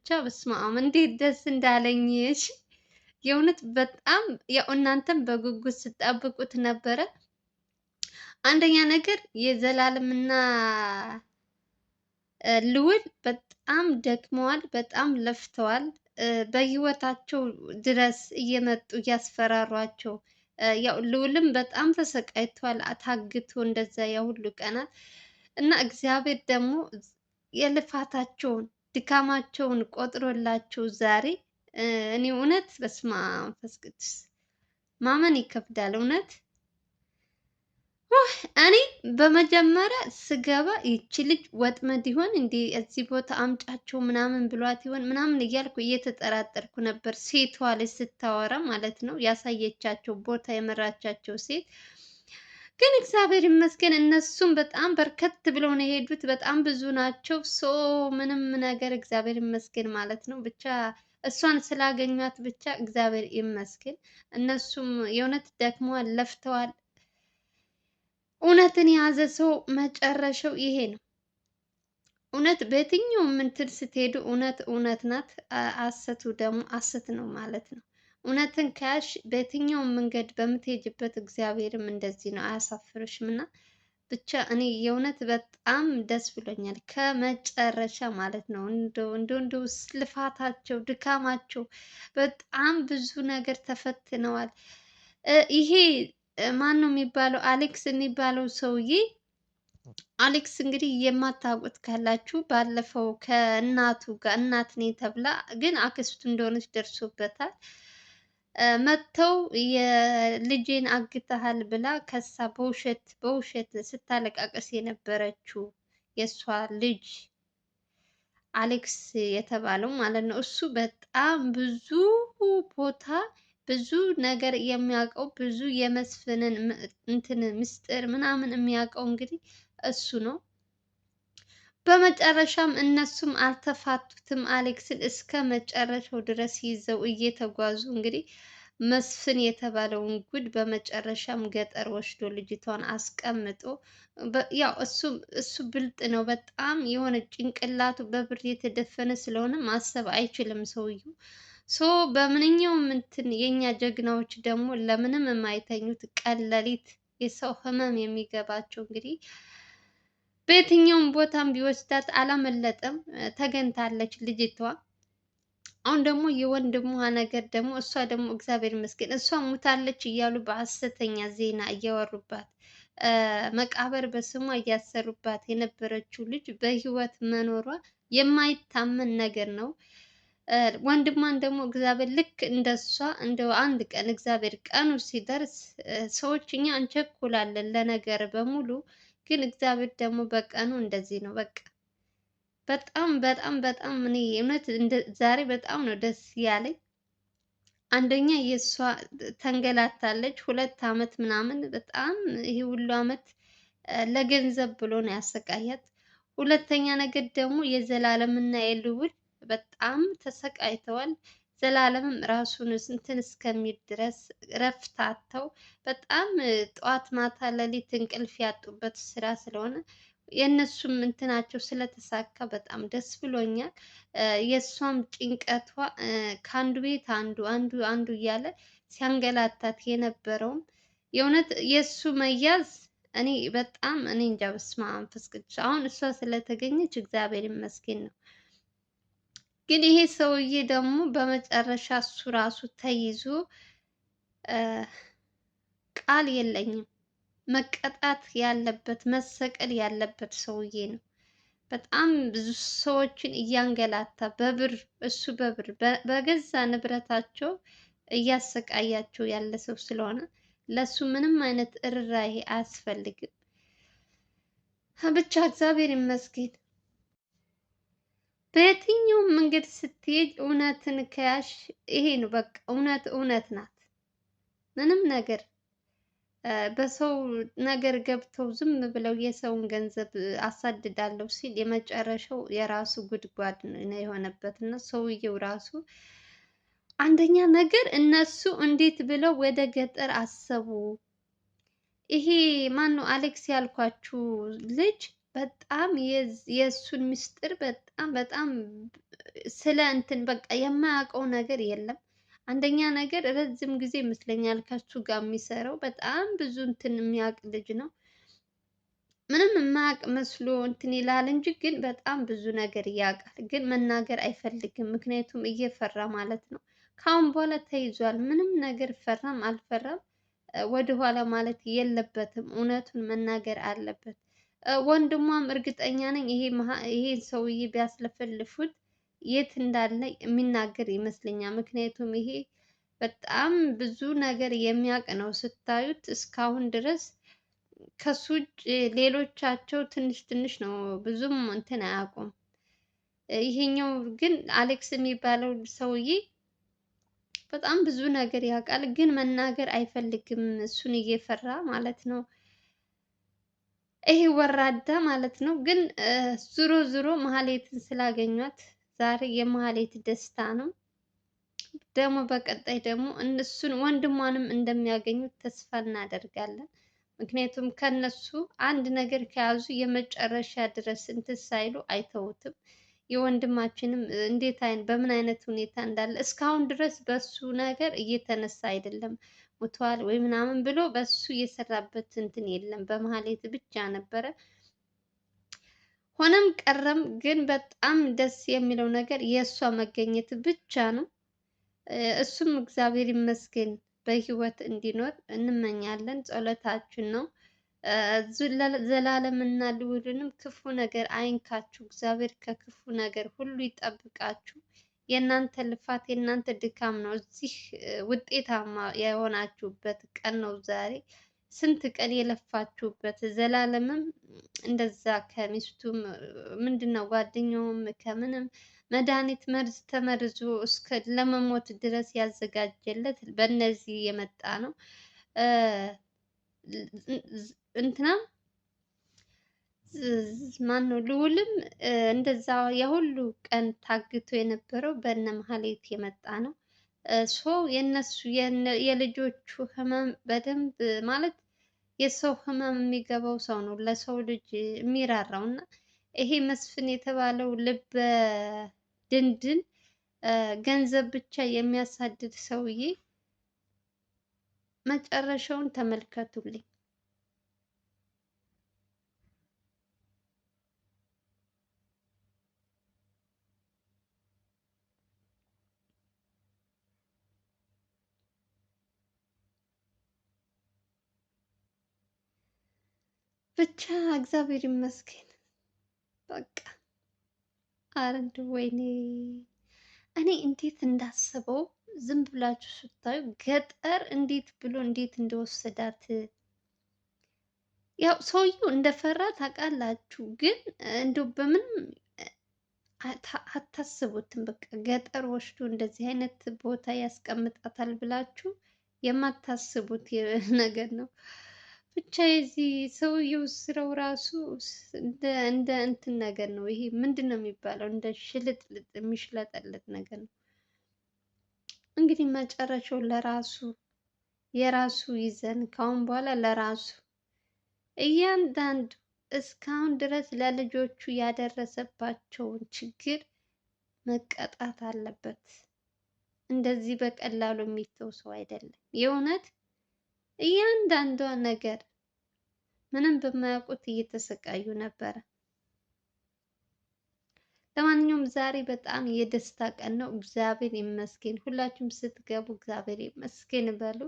ብቻ በስመ አብ እንዴት ደስ እንዳለኝ እሺ። የእውነት በጣም ያው እናንተም በጉጉት ስጠብቁት ነበረ። አንደኛ ነገር የዘላለምና ልዑል በጣም ደክመዋል፣ በጣም ለፍተዋል። በህይወታቸው ድረስ እየመጡ እያስፈራሯቸው ያው ልዑልም በጣም ተሰቃይቷል፣ ታግቶ እንደዛ ያ ሁሉ ቀናት እና እግዚአብሔር ደግሞ የልፋታቸውን ድካማቸውን ቆጥሮላቸው ዛሬ እኔ እውነት በስመ አብ መንፈስ ቅዱስ ማመን ይከብዳል እውነት። እኔ በመጀመሪያ ስገባ ይቺ ልጅ ወጥመድ ይሆን እንዴ እዚህ ቦታ አምጫቸው ምናምን ብሏት ይሆን ምናምን እያልኩ እየተጠራጠርኩ ነበር። ሴቷ ልጅ ስታወራ ማለት ነው ያሳየቻቸው ቦታ የመራቻቸው ሴት ግን እግዚአብሔር ይመስገን እነሱም በጣም በርከት ብለው ነው የሄዱት። በጣም ብዙ ናቸው። ምንም ነገር እግዚአብሔር ይመስገን ማለት ነው። ብቻ እሷን ስላገኟት ብቻ እግዚአብሔር ይመስገን። እነሱም የእውነት ደክመዋል፣ ለፍተዋል። እውነትን የያዘ ሰው መጨረሻው ይሄ ነው። እውነት በየትኛውም እንትን ስትሄዱ እውነት እውነት ናት፣ ሐሰቱ ደግሞ ሐሰት ነው ማለት ነው። እውነትን ከያሽ በየትኛውም መንገድ በምትሄጅበት እግዚአብሔርም እንደዚህ ነው፣ አያሳፍርሽም። እና ብቻ እኔ የእውነት በጣም ደስ ብሎኛል ከመጨረሻ ማለት ነው። እንደው ልፋታቸው ድካማቸው በጣም ብዙ ነገር ተፈትነዋል። ይሄ ማን ነው የሚባለው? አሌክስ የሚባለው ሰውዬ አሌክስ እንግዲህ የማታውቁት ካላችሁ ባለፈው ከእናቱ ጋር እናት ነኝ ተብላ ግን አክስቱ እንደሆነች ደርሶበታል። መጥተው የልጄን አግተሃል ብላ ከሳ በውሸት ስታለቃቀስ የነበረችው የእሷ ልጅ አሌክስ የተባለው ማለት ነው። እሱ በጣም ብዙ ቦታ ብዙ ነገር የሚያውቀው ብዙ የመስፍንን እንትን ምስጢር ምናምን የሚያውቀው እንግዲህ እሱ ነው። በመጨረሻም እነሱም አልተፋቱትም። አሌክስን እስከ መጨረሻው ድረስ ይዘው እየተጓዙ እንግዲህ መስፍን የተባለውን ጉድ በመጨረሻም ገጠር ወስዶ ልጅቷን አስቀምጦ ያው እሱ ብልጥ ነው በጣም የሆነ ጭንቅላቱ በብር የተደፈነ ስለሆነ ማሰብ አይችልም ሰውየው። በምንኛውም እንትን የኛ ጀግናዎች ደግሞ ለምንም የማይተኙት ቀን ሌሊት የሰው ህመም የሚገባቸው እንግዲህ በየትኛውም ቦታም ቢወስዳት አላመለጠም፣ ተገኝታለች ልጅቷ። አሁን ደግሞ የወንድሟ ነገር ደግሞ እሷ ደግሞ እግዚአብሔር ይመስገን እሷ ሙታለች እያሉ በሐሰተኛ ዜና እያወሩባት መቃብር በስሟ እያሰሩባት የነበረችው ልጅ በህይወት መኖሯ የማይታመን ነገር ነው። ወንድሟን ደግሞ እግዚአብሔር ልክ እንደሷ እንደው አንድ ቀን እግዚአብሔር ቀኑ ሲደርስ ሰዎች እኛ እንቸኩላለን ለነገር በሙሉ ግን እግዚአብሔር ደግሞ በቀኑ እንደዚህ ነው። በቃ በጣም በጣም በጣም እኔ እውነት ዛሬ በጣም ነው ደስ ያለኝ። አንደኛ የእሷ ተንገላታለች 2 ዓመት ምናምን በጣም ይሄ ሁሉ አመት ለገንዘብ ብሎ ነው ያሰቃያት። ሁለተኛ ነገር ደግሞ የዘላለምና የልዑል በጣም ተሰቃይተዋል። ዘላለምም ራሱን እንትን እስከሚል ድረስ እረፍት አጥተው በጣም ጠዋት ማታ ሌሊት እንቅልፍ ያጡበት ስራ ስለሆነ የእነሱም እንትናቸው ስለተሳካ በጣም ደስ ብሎኛል። የእሷም ጭንቀቷ ከአንዱ ቤት አንዱ እያለ ሲያንገላታት የነበረውም የእውነት የእሱ መያዝ እኔ በጣም እኔ እንጃ በስመ አብ መንፈስ ቅዱስ። አሁን እሷ ስለተገኘች እግዚአብሔር ይመስገን ነው። ግን ይሄ ሰውዬ ደግሞ በመጨረሻ እሱ ራሱ ተይዞ ቃል የለኝም መቀጣት ያለበት መሰቀል ያለበት ሰውዬ ነው። በጣም ብዙ ሰዎችን እያንገላታ በብር እሱ በብር በገዛ ንብረታቸው እያሰቃያቸው ያለ ሰው ስለሆነ ለሱ ምንም አይነት እርራይ አያስፈልግም። ብቻ እግዚአብሔር ይመስገን። በየትኛውም መንገድ ስትሄድ እውነትን ከያሽ ይሄ ነው በቃ። እውነት እውነት ናት። ምንም ነገር በሰው ነገር ገብተው ዝም ብለው የሰውን ገንዘብ አሳድዳለሁ ሲል የመጨረሻው የራሱ ጉድጓድ ነው የሆነበት። እና ሰውየው ራሱ አንደኛ ነገር እነሱ እንዴት ብለው ወደ ገጠር አሰቡ? ይሄ ማን ነው አሌክስ ያልኳችሁ ልጅ በጣም የእሱን ምስጢር በጣም በጣም ስለ እንትን በቃ የማያውቀው ነገር የለም። አንደኛ ነገር ረጅም ጊዜ ይመስለኛል ከሱ ጋር የሚሰራው በጣም ብዙ እንትን የሚያውቅ ልጅ ነው። ምንም የማያውቅ መስሎ እንትን ይላል እንጂ ግን በጣም ብዙ ነገር ያውቃል። ግን መናገር አይፈልግም፣ ምክንያቱም እየፈራ ማለት ነው። ከአሁን በኋላ ተይዟል። ምንም ነገር ፈራም አልፈራም ወደኋላ ማለት የለበትም። እውነቱን መናገር አለበት። ወንድሟም እርግጠኛ ነኝ ይሄን ሰውዬ ቢያስለፈልፉት የት እንዳለ የሚናገር ይመስለኛል። ምክንያቱም ይሄ በጣም ብዙ ነገር የሚያውቅ ነው። ስታዩት እስካሁን ድረስ ከሱ ውጭ ሌሎቻቸው ትንሽ ትንሽ ነው፣ ብዙም እንትን አያውቁም። ይሄኛው ግን አሌክስ የሚባለው ሰውዬ በጣም ብዙ ነገር ያውቃል፣ ግን መናገር አይፈልግም። እሱን እየፈራ ማለት ነው። ይሄ ወራዳ ማለት ነው። ግን ዙሮ ዙሮ መሀሌትን ስላገኟት ዛሬ የመሀሌት ደስታ ነው። ደግሞ በቀጣይ ደግሞ እነሱን ወንድሟንም እንደሚያገኙት ተስፋ እናደርጋለን። ምክንያቱም ከነሱ አንድ ነገር ከያዙ የመጨረሻ ድረስ እንትን ሳይሉ አይተውትም። የወንድማችንም እንዴት በምን አይነት ሁኔታ እንዳለ እስካሁን ድረስ በሱ ነገር እየተነሳ አይደለም። ሞቷል ወይ ምናምን ብሎ በሱ እየሰራበት እንትን የለም። በመሀሌት ብቻ ነበረ። ሆነም ቀረም ግን በጣም ደስ የሚለው ነገር የእሷ መገኘት ብቻ ነው። እሱም እግዚአብሔር ይመስገን በህይወት እንዲኖር እንመኛለን። ጸሎታችን ነው። ዘላለምና ልዑልንም ክፉ ነገር አይንካችሁ። እግዚአብሔር ከክፉ ነገር ሁሉ ይጠብቃችሁ። የእናንተ ልፋት የእናንተ ድካም ነው እዚህ ውጤታማ የሆናችሁበት ቀን ነው ዛሬ። ስንት ቀን የለፋችሁበት። ዘላለምም እንደዛ ከሚስቱም ምንድነው ጓደኛውም ከምንም መድኃኒት መርዝ ተመርዞ እስከ ለመሞት ድረስ ያዘጋጀለት በእነዚህ የመጣ ነው። እንትናም ማን ነው ልዑልም እንደዛ የሁሉ ቀን ታግቶ የነበረው በእነ መሀሌት የመጣ ነው። ሶ የነሱ የልጆቹ ህመም በደንብ ማለት የሰው ህመም የሚገባው ሰው ነው ለሰው ልጅ የሚራራው እና ይሄ መስፍን የተባለው ልበ ድንድን ገንዘብ ብቻ የሚያሳድድ ሰውዬ መጨረሻውን ተመልከቱልኝ። ብቻ እግዚአብሔር ይመስገን። በቃ ኧረ እንደው ወይኔ እኔ እንዴት እንዳስበው ዝም ብላችሁ ስታዩ ገጠር እንዴት ብሎ እንዴት እንደወሰዳት ያው ሰውየው እንደፈራ ታውቃላችሁ፣ ግን እንደው በምንም አታስቡትም። በቃ ገጠር ወስዶ እንደዚህ አይነት ቦታ ያስቀምጣታል ብላችሁ የማታስቡት ነገር ነው። ብቻ የዚህ ሰውየው ስራው ራሱ እንደ እንትን ነገር ነው። ይሄ ምንድን ነው የሚባለው? እንደ ሽልጥልጥ የሚሽለጠለጥ ነገር ነው። እንግዲህ መጨረሻው ለራሱ የራሱ ይዘን ካሁን በኋላ ለራሱ እያንዳንዱ እስካሁን ድረስ ለልጆቹ ያደረሰባቸውን ችግር መቀጣት አለበት። እንደዚህ በቀላሉ የሚተው ሰው አይደለም። የእውነት እያንዳንዷ ነገር ምንም በማያውቁት እየተሰቃዩ ነበረ። ለማንኛውም ዛሬ በጣም የደስታ ቀን ነው። እግዚአብሔር ይመስገን። ሁላችሁም ስትገቡ እግዚአብሔር ይመስገን በሉ።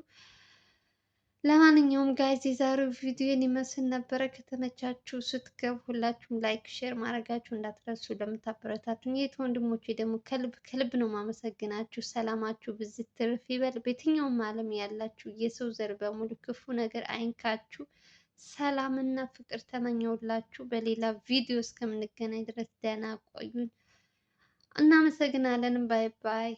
ለማንኛውም ጋይዝ የዛሬው ቪዲዮን ይመስል ነበረ። ከተመቻችሁ ስትገቡ ሁላችሁም ላይክ፣ ሼር ማድረጋችሁ እንዳትረሱ። ለምታበረታቱኝ የት ወንድሞቼ ደግሞ ከልብ ከልብ ነው ማመሰግናችሁ። ሰላማችሁ ብዝት ትርፍ ይበል። በየትኛውም ዓለም ያላችሁ የሰው ዘር በሙሉ ክፉ ነገር አይንካችሁ። ሰላምና ፍቅር ተመኘውላችሁ። በሌላ ቪዲዮ እስከምንገናኝ ድረስ ደህና ቆዩን። እናመሰግናለን። ባይ ባይ።